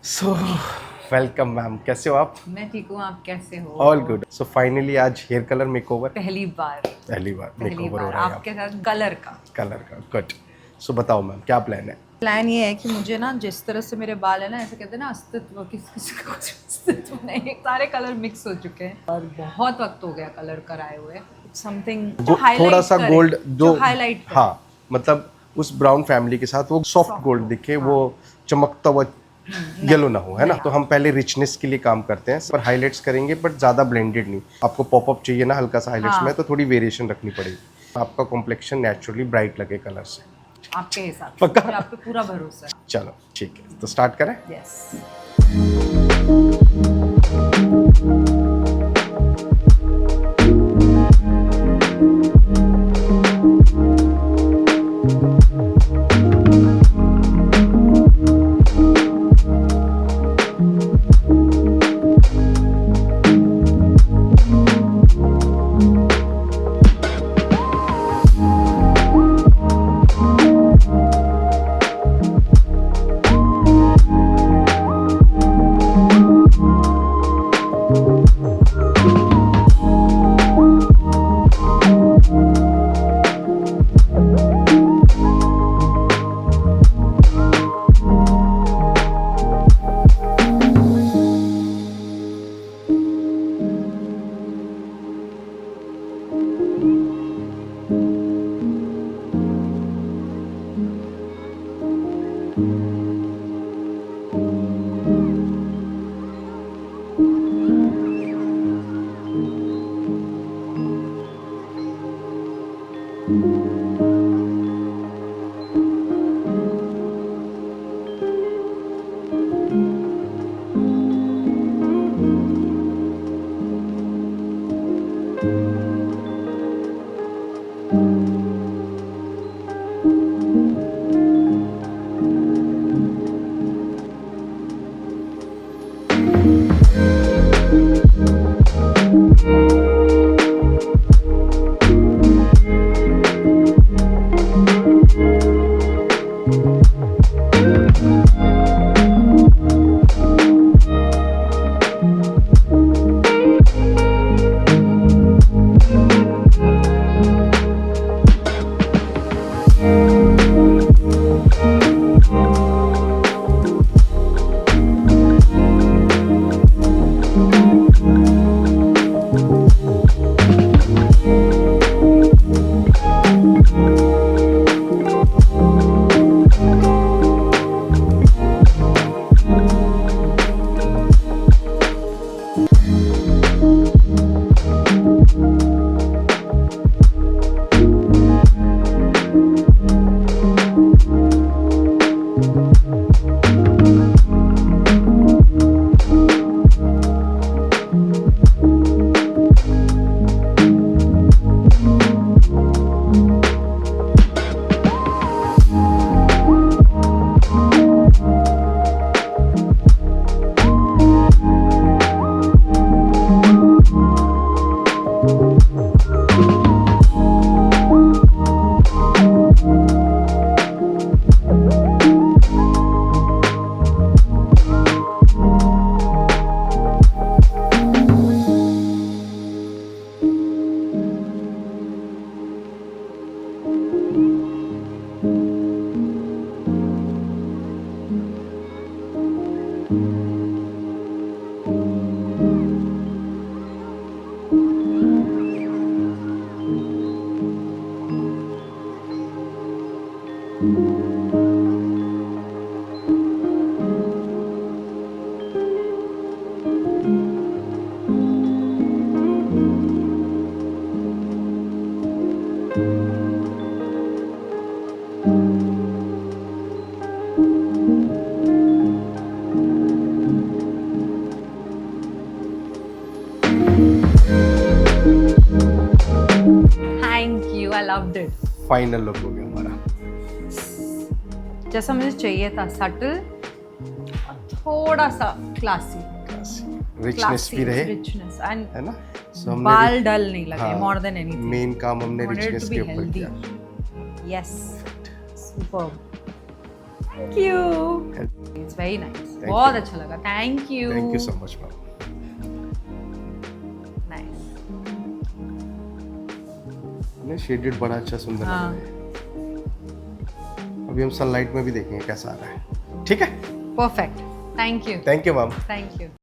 So welcome ma'am, कैसे हो आप? मैं ठीक हूँ, आप कैसे हो? All good. सो फाइनली आज हेयर कलर मेकओवर पहली बार मेकओवर हो रहा है आपके साथ कलर का कट। सो बताओ मैम, क्या प्लान है? प्लान ये है कि मुझे ना जिस तरह से मेरे बाल है ना, ऐसे कहते हैं ना अस्तित्व, किसी का कुछ अस्तित्व नहीं, सारे कलर मिक्स हो चुके हैं और बहुत वक्त हो गया कलर कराए हुए। समथिंग थोड़ा सा गोल्ड जो हाईलाइट करे। हाँ, मतलब उस ब्राउन फैमिली के साथ वो सॉफ्ट गोल्ड दिखे, हाँ। वो चमकता हुआ येलो ना हो, है ना? तो हम पहले रिचनेस के लिए काम करते हैं, पर हाइलाइट्स करेंगे, बट ज़्यादा ब्लेंडेड नहीं। आपको पॉपअप चाहिए ना हल्का सा हाइलाइट्स में, तो थोड़ी वेरिएशन रखनी पड़ेगी। आपका कॉम्प्लेक्शन नेचुरली ब्राइट लगे कलर से। आपके हिसाब से पक्का? मुझे आप पे पूरा भरोसा है। चलो ठीक है, तो स्टार्ट करें। Yes. Loved it. Final look हो गया हमारा, जैसा मुझे चाहिए था, सटल और थोड़ा सा क्लासी, रिचनेस भी रहे, रिचनेस एंड है ना? बाल डल नहीं लगे, मोर देन एनीथिंग। मेन काम हमने रिचनेस के ऊपर किया। Yes, superb, thank you, it's very nice. बहुत अच्छा लगा, thank you. Thank you so much ma'am. Nice. नहीं शेडेड बड़ा अच्छा सुंदर लग हाँ। रहा है। अभी हम सनलाइट में भी देखेंगे कैसा आ रहा है। ठीक है, perfect, thank you. Thank you ma'am. Thank you.